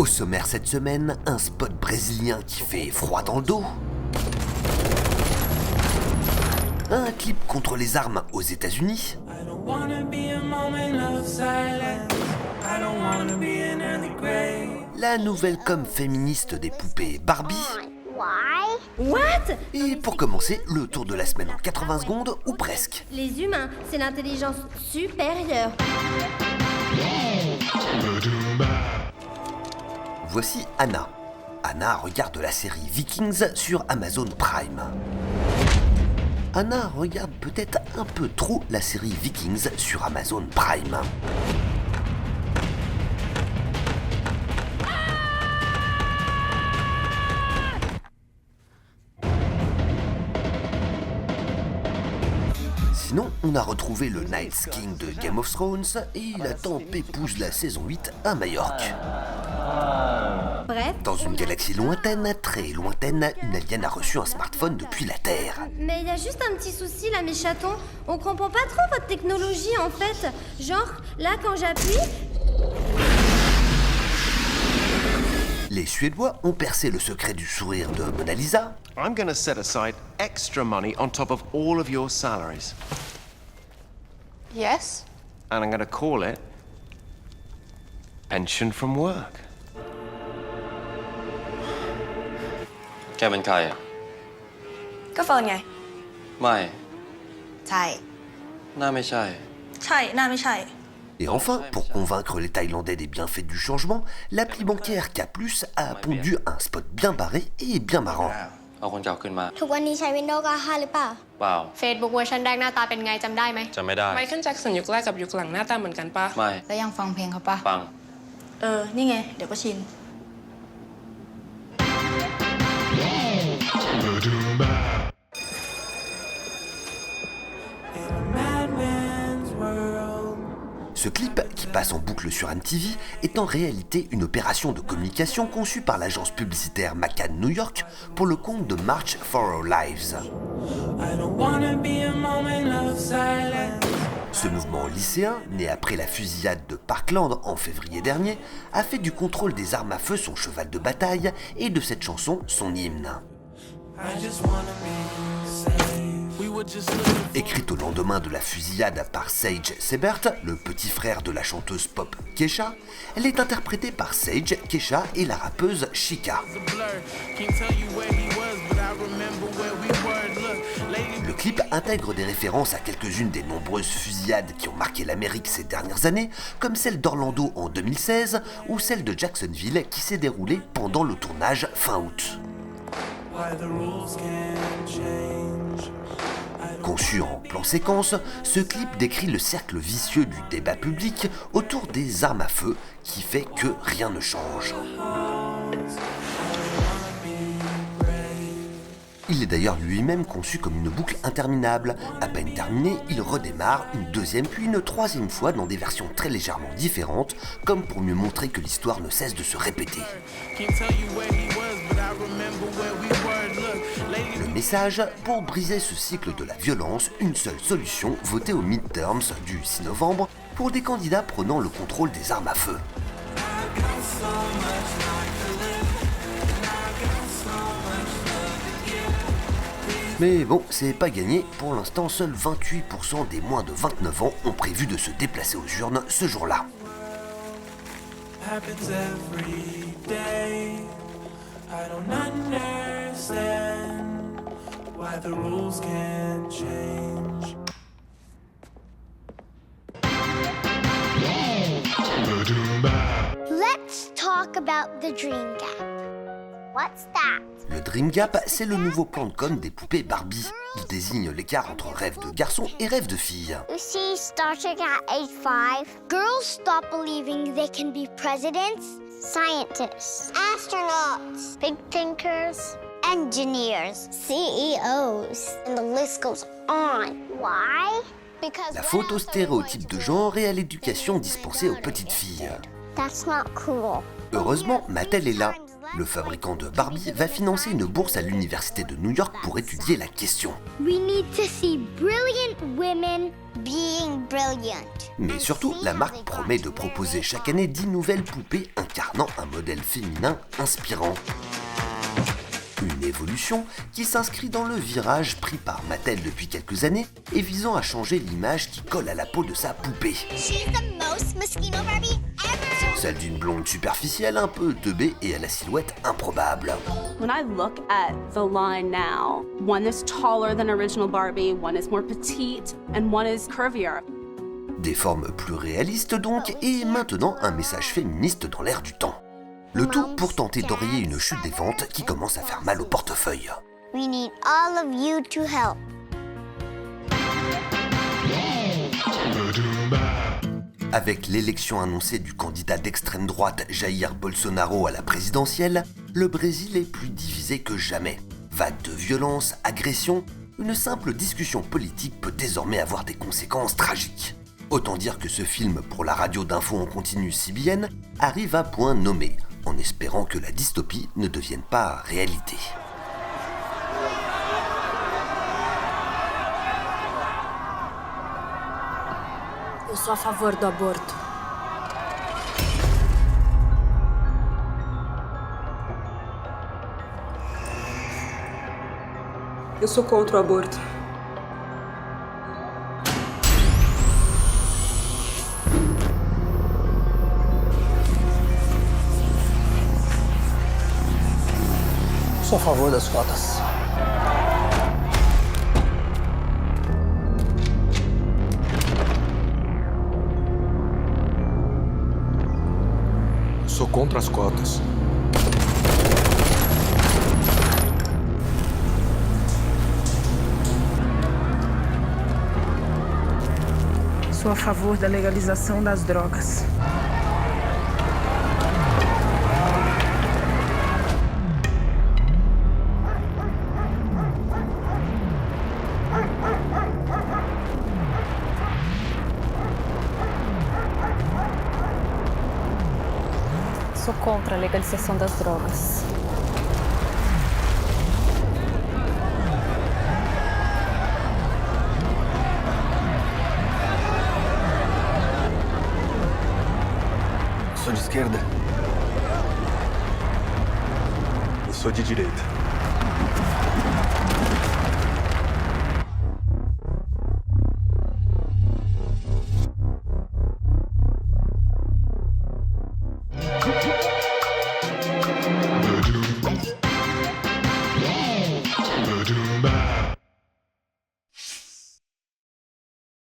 Au sommaire cette semaine, un spot brésilien qui fait froid dans le dos. Un clip contre les armes aux États-Unis. La nouvelle com féministe des poupées Barbie. What? Et pour commencer, le tour de la semaine en 80 secondes, ou presque. Les humains, c'est l'intelligence supérieure. Voici Anna. Anna regarde la série Vikings sur Amazon Prime. Anna regarde peut-être un peu trop la série Vikings sur Amazon Prime. Sinon, on a retrouvé le Night King de Game of Thrones et il attend Pépouze la saison 8 à Majorque. Bref. Dans une galaxie lointaine, très lointaine, une alien a reçu un smartphone depuis la Terre. Mais il y a juste un petit souci là, mes chatons. On comprend pas trop votre technologie en fait. Genre, là quand j'appuie... Les Suédois ont percé le secret du sourire de Mona Lisa. I'm going to set aside extra money on top of all of your salaries. Yes? And I'm going to call it pension from work. แกเป็นใครอ่ะ ก็เฟิร์นไง ไม่ ใช่ หน้าไม่ใช่ ใช่หน้าไม่ใช่ Et enfin, pour convaincre les Thaïlandais des bienfaits du changement, l'appli bancaire K+, a pondu un spot bien barré et bien marrant. เอาคนเก่าขึ้นมา ทุกวันนี้ใช้ Windows 95หรือเปล่า เปล่า Facebook เวอร์ชันแรกหน้าตาเป็นไงจำได้ไหม จำไม่ได้ ไมเคิลแจ็คสันยุคแรกกับยุคหลังหน้าตาเหมือนกันปะ ไม่ แล้วยังฟังเพลงเขาปะ ฟัง นี่ไง เดี๋ยวก็ชิน Ce clip, qui passe en boucle sur MTV, est en réalité une opération de communication conçue par l'agence publicitaire McCann New York pour le compte de March for Our Lives. Ce mouvement lycéen, né après la fusillade de Parkland en février dernier, a fait du contrôle des armes à feu son cheval de bataille et de cette chanson son hymne. Écrite au lendemain de la fusillade par Sage Sebert, le petit frère de la chanteuse pop Kesha, elle est interprétée par Sage, Kesha et la rappeuse Chica. Le clip intègre des références à quelques-unes des nombreuses fusillades qui ont marqué l'Amérique ces dernières années, comme celle d'Orlando en 2016 ou celle de Jacksonville qui s'est déroulée pendant le tournage fin août. Conçu en plan séquence, ce clip décrit le cercle vicieux du débat public autour des armes à feu qui fait que rien ne change. Il est d'ailleurs lui-même conçu comme une boucle interminable. À peine terminé, il redémarre une deuxième puis une troisième fois dans des versions très légèrement différentes, comme pour mieux montrer que l'histoire ne cesse de se répéter. Le message, pour briser ce cycle de la violence, une seule solution votée aux midterms du 6 novembre pour des candidats prenant le contrôle des armes à feu. Mais bon, c'est pas gagné. Pour l'instant, seuls 28% des moins de 29 ans ont prévu de se déplacer aux urnes ce jour-là. Let's talk about the Dream Gap. What's that? Le Dream Gap, c'est le nouveau plan de com des poupées Barbie. Il désigne l'écart entre rêve de garçon et rêve de fille. You see, starting at age 5, girls stop believing they can be presidents, scientists, astronauts, big thinkers, engineers, CEOs, and the list goes on. Why? Because La faute aux stéréotypes de genre et à l'éducation dispensée aux petites filles. that's not cool. Heureusement, Mattel est là. Le fabricant de Barbie va financer une bourse à l'université de New York pour étudier la question. We need to see brilliant women being brilliant. Mais surtout, la marque promet de proposer chaque année 10 nouvelles poupées incarnant un modèle féminin inspirant. Une évolution qui s'inscrit dans le virage pris par Mattel depuis quelques années et visant à changer l'image qui colle à la peau de sa poupée. Celle d'une blonde superficielle un peu teubée et à la silhouette improbable. When I look at the line now, one is taller than original Barbie, one is more petite, and one is curvier. Des formes plus réalistes donc, et maintenant un message féministe dans l'air du temps. Le tout pour tenter d'enrayer une chute des ventes qui commence à faire mal au portefeuille. We need all of you to help. Avec l'élection annoncée du candidat d'extrême droite Jair Bolsonaro à la présidentielle, le Brésil est plus divisé que jamais. Vague de violence, agression, une simple discussion politique peut désormais avoir des conséquences tragiques. Autant dire que ce film pour la radio d'info en continu CBN arrive à point nommé, en espérant que la dystopie ne devienne pas réalité. Eu sou a favor do aborto. Eu sou contra o aborto. Sou a favor das cotas. Sou contra as cotas. Sou a favor da legalização das drogas. Sou contra a legalização das drogas. Sou de esquerda. Eu sou de direita.